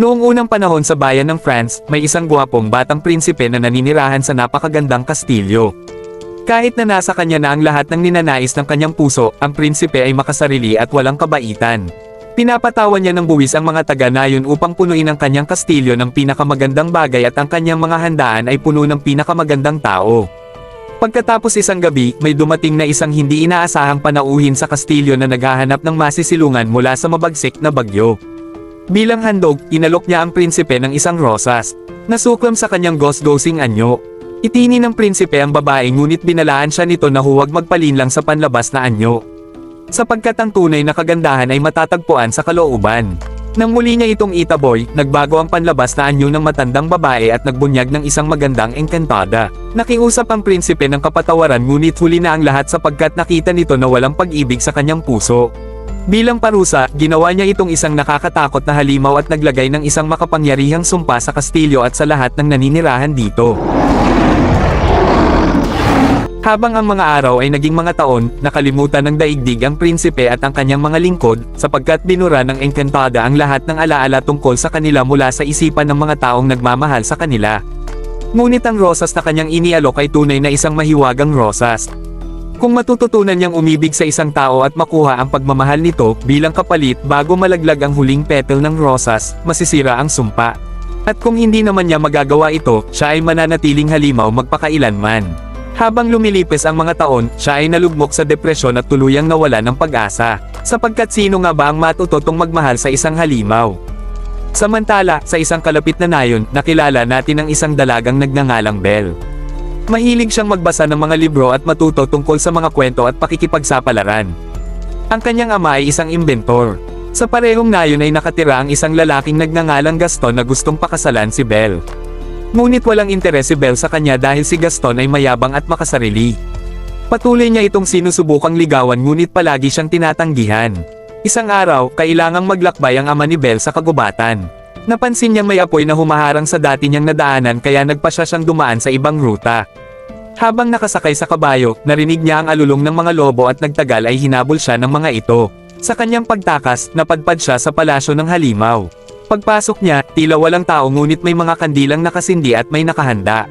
Noong unang panahon sa bayan ng France, may isang gwapong batang prinsipe na naninirahan sa napakagandang kastilyo. Kahit na nasa kanya na ang lahat ng ninanais ng kanyang puso, ang prinsipe ay makasarili at walang kabaitan. Pinapatawan niya ng buwis ang mga taga-nayon upang punuin ang kanyang kastilyo ng pinakamagandang bagay at ang kanyang mga handaan ay puno ng pinakamagandang tao. Pagkatapos isang gabi, may dumating na isang hindi inaasahang panauhin sa kastilyo na naghahanap ng masisilungan mula sa mabagsik na bagyo. Bilang handog, inalok niya ang prinsipe ng isang rosas. Nasuklam sa kanyang gosgosing anyo. Itini ng prinsipe ang babae ngunit binalaan siya nito na huwag magpalinlang sa panlabas na anyo, sapagkat ang tunay na kagandahan ay matatagpuan sa kalooban. Nang muli niya itong itaboy, nagbago ang panlabas na anyo ng matandang babae at nagbunyag ng isang magandang engkantada. Nakiusap ang prinsipe ng kapatawaran ngunit huli na ang lahat sapagkat nakita nito na walang pag-ibig sa kanyang puso. Bilang parusa, ginawa niya itong isang nakakatakot na halimaw at naglagay ng isang makapangyarihang sumpa sa kastilyo at sa lahat ng naninirahan dito. Habang ang mga araw ay naging mga taon, nakalimutan ng daigdig ang prinsipe at ang kanyang mga lingkod, sapagkat binura ng engkantada ang lahat ng alaala tungkol sa kanila mula sa isipan ng mga taong nagmamahal sa kanila. Ngunit ang rosas na kanyang inialok ay tunay na isang mahiwagang rosas. Kung matututunan niyang umibig sa isang tao at makuha ang pagmamahal nito, bilang kapalit bago malaglag ang huling petal ng rosas, masisira ang sumpa. At kung hindi naman niya magagawa ito, siya ay mananatiling halimaw magpakailanman. Habang lumilipis ang mga taon, siya ay nalugmok sa depresyon at tuluyang nawala ng pag-asa, sapagkat sino nga ba ang matututong magmahal sa isang halimaw? Samantala, sa isang kalapit na nayon, nakilala natin ang isang dalagang nagngangalang Belle. Mahilig siyang magbasa ng mga libro at matuto tungkol sa mga kwento at pakikipagsapalaran. Ang kanyang ama ay isang imbentor. Sa parehong nayon ay nakatira ang isang lalaking nagngangalang Gaston na gustong pakasalan si Belle. Ngunit walang interes si Belle sa kanya dahil si Gaston ay mayabang at makasarili. Patuloy niya itong sinusubukang ligawan ngunit palagi siyang tinatanggihan. Isang araw, kailangang maglakbay ang ama ni Belle sa kagubatan. Napansin niyang may apoy na humaharang sa dati niyang nadaanan kaya nagpasya siyang dumaan sa ibang ruta. Habang nakasakay sa kabayo, narinig niya ang alulong ng mga lobo at nagtagal ay hinabol siya ng mga ito. Sa kanyang pagtakas, napadpad siya sa palasyo ng halimaw. Pagpasok niya, tila walang tao ngunit may mga kandilang nakasindi at may nakahanda.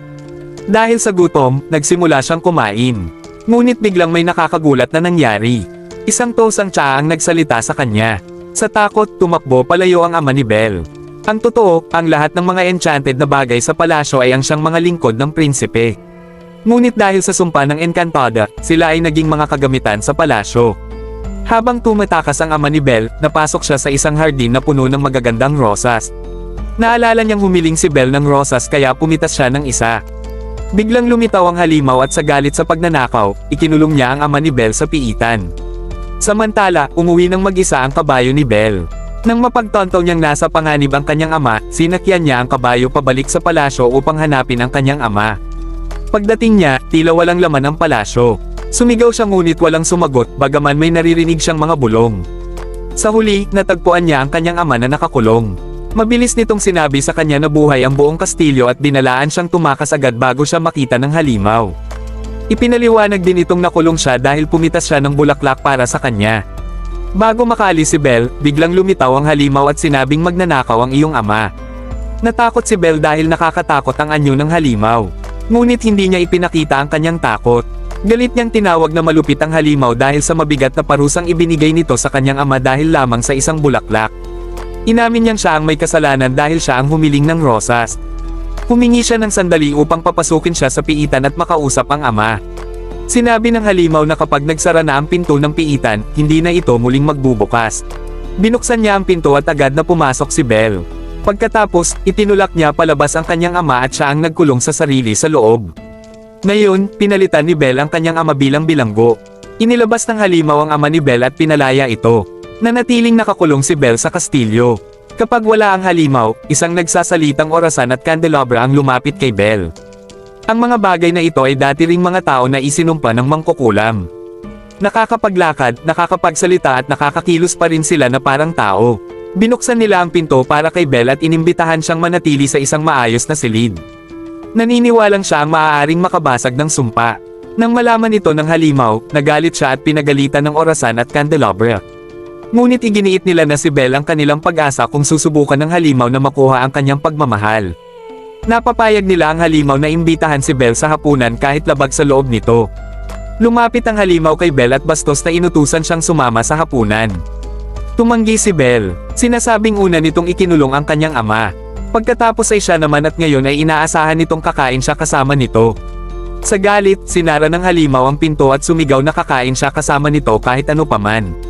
Dahil sa gutom, nagsimula siyang kumain. Ngunit biglang may nakakagulat na nangyari. Isang tosang tsaa ang nagsalita sa kanya. Sa takot, tumakbo palayo ang ama ni Belle. Ang totoo, ang lahat ng mga enchanted na bagay sa palasyo ay ang siyang mga lingkod ng prinsipe. Ngunit dahil sa sumpa ng engkantada, sila ay naging mga kagamitan sa palasyo. Habang tumatakas ang ama ni Belle, napasok siya sa isang hardin na puno ng magagandang rosas. Naalala niyang humiling si Belle ng rosas kaya pumitas siya ng isa. Biglang lumitaw ang halimaw at sa galit sa pagnanakaw, ikinulong niya ang ama ni Belle sa piitan. Samantala, umuwi ng mag-isa ang kabayo ni Belle. Nang mapagtantaw niyang nasa panganib ang kanyang ama, sinakyan niya ang kabayo pabalik sa palasyo upang hanapin ang kanyang ama. Pagdating niya, tila walang laman ang palasyo. Sumigaw siya ngunit walang sumagot bagaman may naririnig siyang mga bulong. Sa huli, natagpuan niya ang kanyang ama na nakakulong. Mabilis nitong sinabi sa kanya na buhay ang buong kastilyo at binalaan siyang tumakas agad bago siya makita ng halimaw. Ipinaliwanag din itong nakulong siya dahil pumitas siya ng bulaklak para sa kanya. Bago makaalis si Belle, biglang lumitaw ang halimaw at sinabing magnanakaw ang iyong ama. Natakot si Belle dahil nakakatakot ang anyo ng halimaw. Ngunit hindi niya ipinakita ang kanyang takot. Galit niyang tinawag na malupit ang halimaw dahil sa mabigat na parusang ibinigay nito sa kanyang ama dahil lamang sa isang bulaklak. Inamin niyang siya ang may kasalanan dahil siya ang humiling ng rosas. Humingi siya ng sandali upang papasukin siya sa piitan at makausap ang ama. Sinabi ng halimaw na kapag nagsara na ang pinto ng piitan, hindi na ito muling magbubukas. Binuksan niya ang pinto at agad na pumasok si Belle. Pagkatapos, itinulak niya palabas ang kanyang ama at siya ang nagkulong sa sarili sa loob. Ngayon, pinalitan ni Belle ang kanyang ama bilang bilanggo. Inilabas ng halimaw ang ama ni Belle at pinalaya ito. Nanatiling nakakulong si Belle sa kastilyo. Kapag wala ang halimaw, isang nagsasalitang orasan at candelabra ang lumapit kay Belle. Ang mga bagay na ito ay dati ring mga tao na isinumpa ng mangkukulam. Nakakapaglakad, nakakapagsalita at nakakakilos pa rin sila na parang tao. Binuksan nila ang pinto para kay Belle at inimbitahan siyang manatili sa isang maayos na silid. Naniniwalang siya ang maaaring makabasag ng sumpa. Nang malaman ito ng halimaw, nagalit siya at pinagalitan ng orasan at candelabra. Ngunit iginiit nila na si Belle ang kanilang pag-asa kung susubukan ng halimaw na makuha ang kanyang pagmamahal. Napapayag nila ang halimaw na imbitahan si Belle sa hapunan kahit labag sa loob nito. Lumapit ang halimaw kay Belle at bastos na inutusan siyang sumama sa hapunan. Tumanggi si Belle. Sinasabing una nitong ikinulong ang kanyang ama. Pagkatapos ay siya naman at ngayon ay inaasahan nitong kakain siya kasama nito. Sa galit, sinara ng halimaw ang pinto at sumigaw na kakain siya kasama nito kahit ano paman.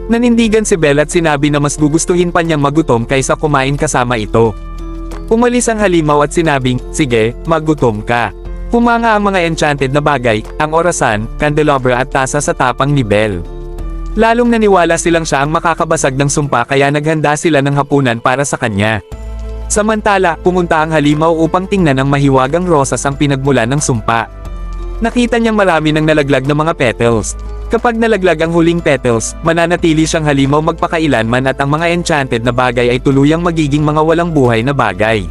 Nanindigan si Belle at sinabi na mas gugustuhin pa niyang magutom kaysa kumain kasama ito. Umalis ang halimaw at sinabing, sige, magutom ka. Humanga ang mga enchanted na bagay, ang orasan, candelabra at tasa sa tapang ni Belle. Lalong naniwala silang siya ang makakabasag ng sumpa kaya naghanda sila ng hapunan para sa kanya. Samantala, pumunta ang halimaw upang tingnan ang mahiwagang rosas ang pinagmulan ng sumpa. Nakita niyang marami ng nalaglag na mga petals. Kapag nalaglag ang huling petals, mananatili siyang halimaw magpakailanman at ang mga enchanted na bagay ay tuluyang magiging mga walang buhay na bagay.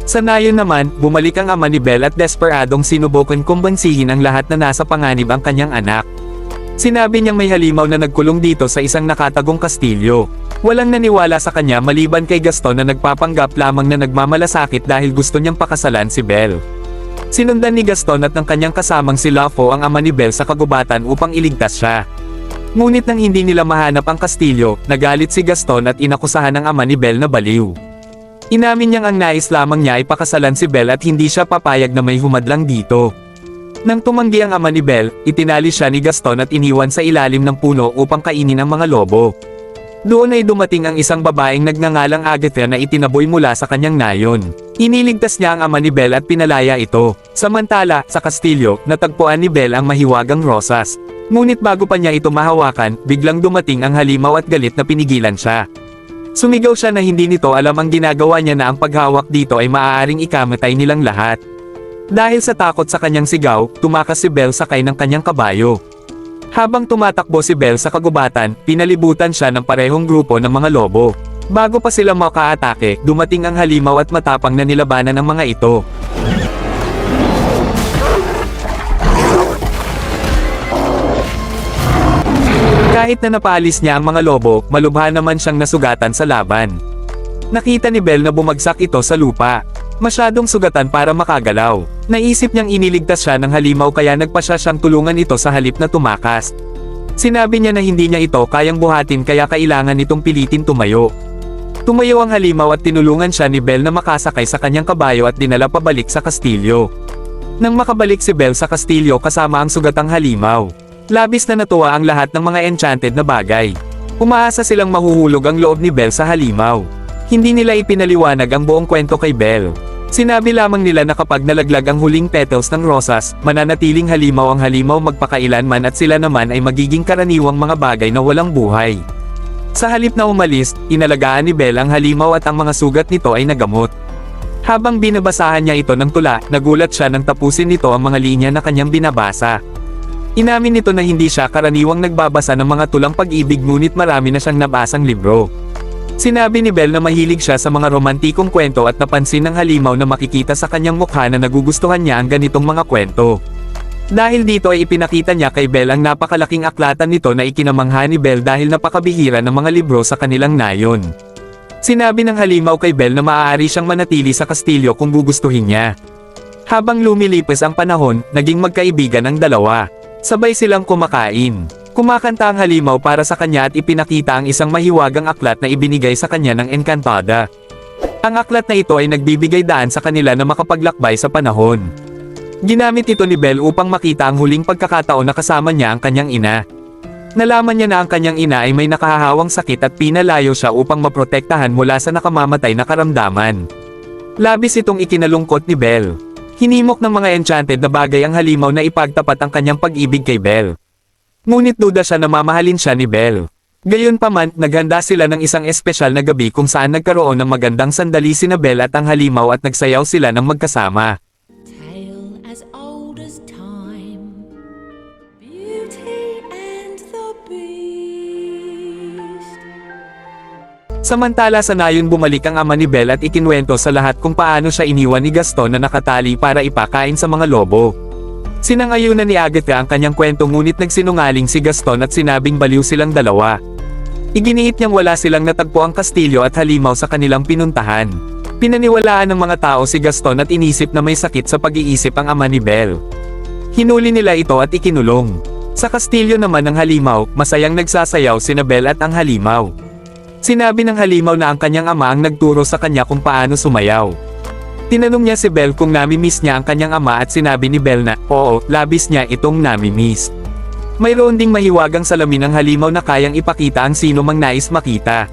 Sa nayon naman, bumalik ang ama ni Belle at desperadong sinubukan kumbansihin ang lahat na nasa panganib ang kanyang anak. Sinabi niyang may halimaw na nagkulong dito sa isang nakatagong kastilyo. Walang naniwala sa kanya maliban kay Gaston na nagpapanggap lamang na nagmamalasakit dahil gusto niyang pakasalan si Belle. Sinundan ni Gaston at ng kanyang kasamang si Lafo ang ama ni Belle sa kagubatan upang iligtas siya. Ngunit nang hindi nila mahanap ang kastilyo, nagalit si Gaston at inakusahan ang ama ni Belle na baliw. Inamin niyang ang nais lamang niya ay pakasalan si Belle at hindi siya papayag na may humadlang dito. Nang tumanggi ang ama ni Belle, itinali siya ni Gaston at iniwan sa ilalim ng puno upang kainin ang mga lobo. Doon ay dumating ang isang babaeng nagngangalang Agatha na itinaboy mula sa kanyang nayon. Iniligtas niya ang ama ni Belle at pinalaya ito. Samantala, sa kastilyo, natagpuan ni Belle ang mahiwagang rosas. Ngunit bago pa niya ito mahawakan, biglang dumating ang halimaw at galit na pinigilan siya. Sumigaw siya na hindi nito alam ang ginagawa niya na ang paghawak dito ay maaaring ikamatay nilang lahat. Dahil sa takot sa kanyang sigaw, tumakas si Belle sakay ng kanyang kabayo. Habang tumatakbo si Belle sa kagubatan, pinalibutan siya ng parehong grupo ng mga lobo. Bago pa sila makaatake, dumating ang halimaw at matapang na nilabanan ng mga ito. Kahit na napalis niya ang mga lobo, malubha naman siyang nasugatan sa laban. Nakita ni Belle na bumagsak ito sa lupa. Masyadong sugatan para makagalaw. Naisip niyang iniligtas siya ng halimaw kaya nagpasya siyang tulungan ito sa halip na tumakas. Sinabi niya na hindi niya ito kayang buhatin kaya kailangan nitong pilitin tumayo. Tumayo ang halimaw at tinulungan siya ni Belle na makasakay sa kanyang kabayo at dinala pabalik sa kastilyo. Nang makabalik si Belle sa kastilyo kasama ang sugatang halimaw, labis na natuwa ang lahat ng mga enchanted na bagay. Umaasa silang mahuhulog ang loob ni Belle sa halimaw. Hindi nila ipinaliwanag ang buong kwento kay Belle. Sinabi lamang nila na kapag nalaglag ang huling petals ng rosas, mananatiling halimaw ang halimaw magpakailanman at sila naman ay magiging karaniwang mga bagay na walang buhay. Sa halip na umalis, inalagaan ni Belle ang halimaw at ang mga sugat nito ay nagamot. Habang binabasahan niya ito ng tula, nagulat siya nang tapusin nito ang mga linya na kanyang binabasa. Inamin nito na hindi siya karaniwang nagbabasa ng mga tulang pag-ibig ngunit marami na siyang nabasang libro. Sinabi ni Belle na mahilig siya sa mga romantikong kwento at napansin ng halimaw na makikita sa kanyang mukha na nagugustuhan niya ang ganitong mga kwento. Dahil dito ay ipinakita niya kay Belle ang napakalaking aklatan nito na ikinamangha ni Belle dahil napakabihira ng mga libro sa kanilang nayon. Sinabi ng halimaw kay Belle na maaari siyang manatili sa kastilyo kung gugustuhin niya. Habang lumilipas ang panahon, naging magkaibigan ang dalawa. Sabay silang kumakain. Kumakanta ang halimaw para sa kanya at ipinakita ang isang mahiwagang aklat na ibinigay sa kanya ng Encantada. Ang aklat na ito ay nagbibigay daan sa kanila na makapaglakbay sa panahon. Ginamit ito ni Belle upang makita ang huling pagkakataon na kasama niya ang kanyang ina. Nalaman niya na ang kanyang ina ay may nakahahawang sakit at pinalayo siya upang maprotektahan mula sa nakamamatay na karamdaman. Labis itong ikinalungkot ni Belle. Hinimok ng mga enchanted na bagay ang halimaw na ipagtapat ang kanyang pag-ibig kay Belle. Ngunit duda siya na mamahalin siya ni Belle. Gayunpaman, naghanda sila ng isang espesyal na gabi kung saan nagkaroon ng magandang sandali sina Belle at ang halimaw at nagsayaw sila ng magkasama. Tale as old as time, Beauty and the Beast. Samantala sa nayon bumalik ang ama ni Belle at ikinwento sa lahat kung paano siya iniwan ni Gaston na nakatali para ipakain sa mga lobo. Sinangayunan ni Agatha ang kanyang kwento ngunit nagsinungaling si Gaston at sinabing baliw silang dalawa. Iginiit niyang wala silang natagpo ang kastilyo at halimaw sa kanilang pinuntahan. Pinaniwalaan ng mga tao si Gaston at inisip na may sakit sa pag-iisip ang ama ni Belle. Hinuli nila ito at ikinulong. Sa kastilyo naman ng halimaw, masayang nagsasayaw sina Belle at ang halimaw. Sinabi ng halimaw na ang kanyang ama ang nagturo sa kanya kung paano sumayaw. Tinanong niya si Belle kung nami-miss niya ang kanyang ama at sinabi ni Belle na, oo, labis niya itong nami-miss. Mayroon ding mahiwagang salamin ng halimaw na kayang ipakita ang sino mang nais makita.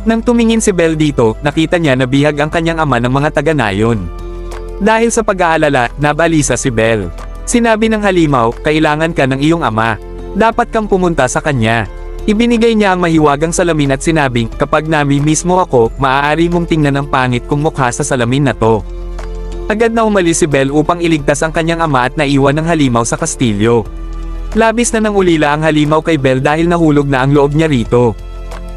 Nang tumingin si Belle dito, nakita niya na bihag ang kanyang ama ng mga taga-nayon. Dahil sa pag-aalala, nabalisa si Belle. Sinabi ng halimaw, kailangan ka ng iyong ama. Dapat kang pumunta sa kanya. Ibinigay niya ang mahiwagang salamin at sinabing, kapag nami-miss mo ako, maaari mong tingnan ang pangit kong mukha sa salamin na to. Agad na umalis si Belle upang iligtas ang kanyang ama at naiwan ng halimaw sa kastilyo. Labis na nang ulila ang halimaw kay Belle dahil nahulog na ang loob niya rito.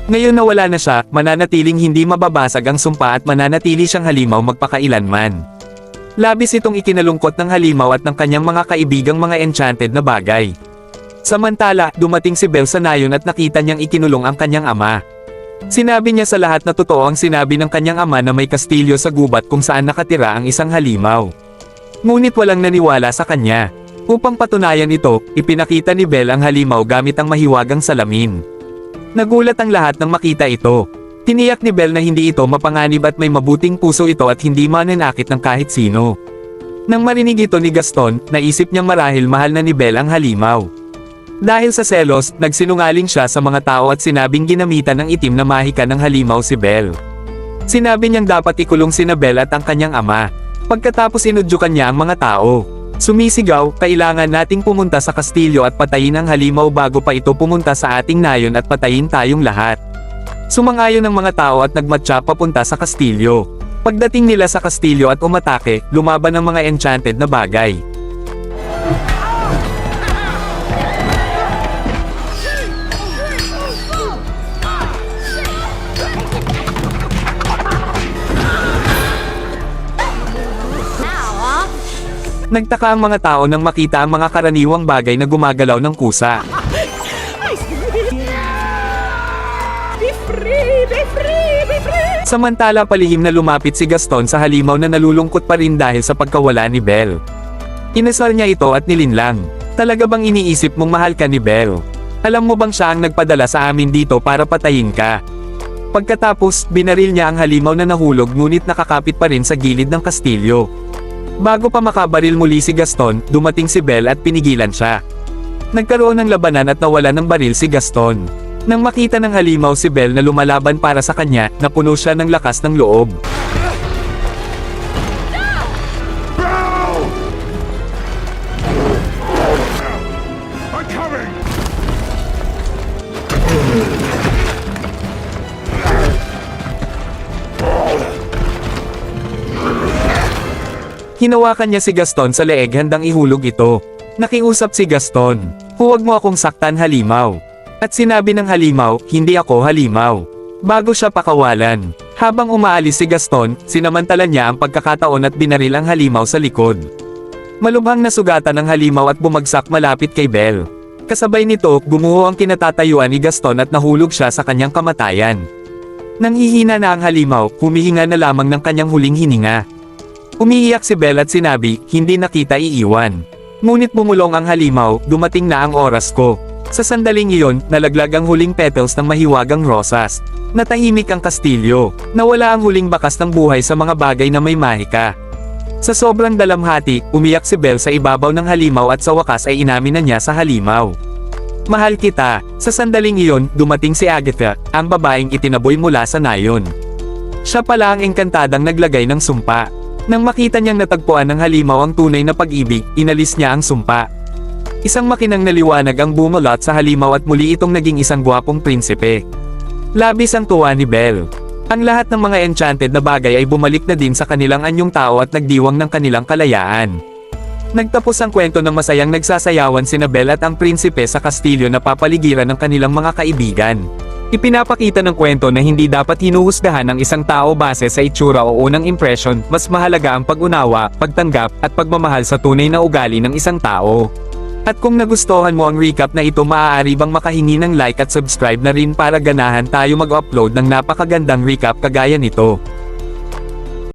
Ngayon na wala na siya, mananatiling hindi mababasag ang sumpa at mananatili siyang halimaw magpakailanman. Labis itong ikinalungkot ng halimaw at ng kanyang mga kaibigang mga enchanted na bagay. Samantala, dumating si Belle sa nayon at nakita niyang ikinulong ang kanyang ama. Sinabi niya sa lahat na totoo ang sinabi ng kanyang ama na may kastilyo sa gubat kung saan nakatira ang isang halimaw. Ngunit walang naniwala sa kanya. Upang patunayan ito, ipinakita ni Belle ang halimaw gamit ang mahiwagang salamin. Nagulat ang lahat nang makita ito. Tiniyak ni Belle na hindi ito mapanganib at may mabuting puso ito at hindi mananakit ng kahit sino. Nang marinig ito ni Gaston, naisip niyang marahil mahal na ni Belle ang halimaw. Dahil sa selos, nagsinungaling siya sa mga tao at sinabing ginamitan ng itim na mahika ng halimaw si Belle. Sinabi niyang dapat ikulong sina Belle at ang kanyang ama. Pagkatapos inudyukan niya ang mga tao. Sumisigaw, kailangan nating pumunta sa kastilyo at patayin ang halimaw bago pa ito pumunta sa ating nayon at patayin tayong lahat. Sumangayon ang mga tao at nagmatsa papunta sa kastilyo. Pagdating nila sa kastilyo at umatake, lumaban ang mga enchanted na bagay. Nagtaka ang mga tao nang makita ang mga karaniwang bagay na gumagalaw ng kusa. Samantala palihim na lumapit si Gaston sa halimaw na nalulungkot pa rin dahil sa pagkawala ni Belle. Inasal niya ito at nilinlang. Talaga bang iniisip mong mahal ka ni Belle? Alam mo bang siya ang nagpadala sa amin dito para patayin ka? Pagkatapos, binaril niya ang halimaw na nahulog ngunit nakakapit pa rin sa gilid ng kastilyo. Bago pa makabaril muli si Gaston, dumating si Belle at pinigilan siya. Nagkaroon ng labanan at nawala ng baril si Gaston. Nang makita ng halimaw si Belle na lumalaban para sa kanya, napuno siya ng lakas ng loob. Hinawakan niya si Gaston sa leeg handang ihulog ito. Nakiusap si Gaston, huwag mo akong saktan halimaw. At sinabi ng halimaw, hindi ako halimaw. Bago siya pakawalan. Habang umaalis si Gaston, sinamantala niya ang pagkakataon at binaril ang halimaw sa likod. Malubhang nasugatan ng halimaw at bumagsak malapit kay Belle. Kasabay nito, gumuho ang kinatatayuan ni Gaston at nahulog siya sa kanyang kamatayan. Nang hihina na ang halimaw, humihinga na lamang ng kanyang huling hininga. Umiiyak si Belle at sinabi, hindi na kita iiwan. Ngunit bumulong ang halimaw, dumating na ang oras ko. Sa sandaling iyon, nalaglag ang huling petals ng mahiwagang rosas. Natahimik ang kastilyo. Nawala ang huling bakas ng buhay sa mga bagay na may mahika. Sa sobrang dalamhati, umiyak si Belle sa ibabaw ng halimaw at sa wakas ay inamin na niya sa halimaw. Mahal kita. Sa sandaling iyon, dumating si Agatha, ang babaeng itinaboy mula sa nayon. Siya pala ang engkantadang naglagay ng sumpa. Nang makita niyang natagpuan ng halimaw ang tunay na pag-ibig, inalis niya ang sumpa. Isang makinang naliwanag ang bumulat sa halimaw at muli itong naging isang gwapong prinsipe. Labis ang tuwa ni Belle. Ang lahat ng mga enchanted na bagay ay bumalik na din sa kanilang anyong tao at nagdiwang ng kanilang kalayaan. Nagtapos ang kwento ng masayang nagsasayawan sina Belle at ang prinsipe sa kastilyo na papaligiran ng kanilang mga kaibigan. Ipinapakita ng kwento na hindi dapat hinuhusgahan ng isang tao base sa itsura o unang impression, mas mahalaga ang pag-unawa, pagtanggap, at pagmamahal sa tunay na ugali ng isang tao. At kung nagustuhan mo ang recap na ito, maaari bang makahingi ng like at subscribe na rin para ganahan tayo mag-upload ng napakagandang recap kagaya nito.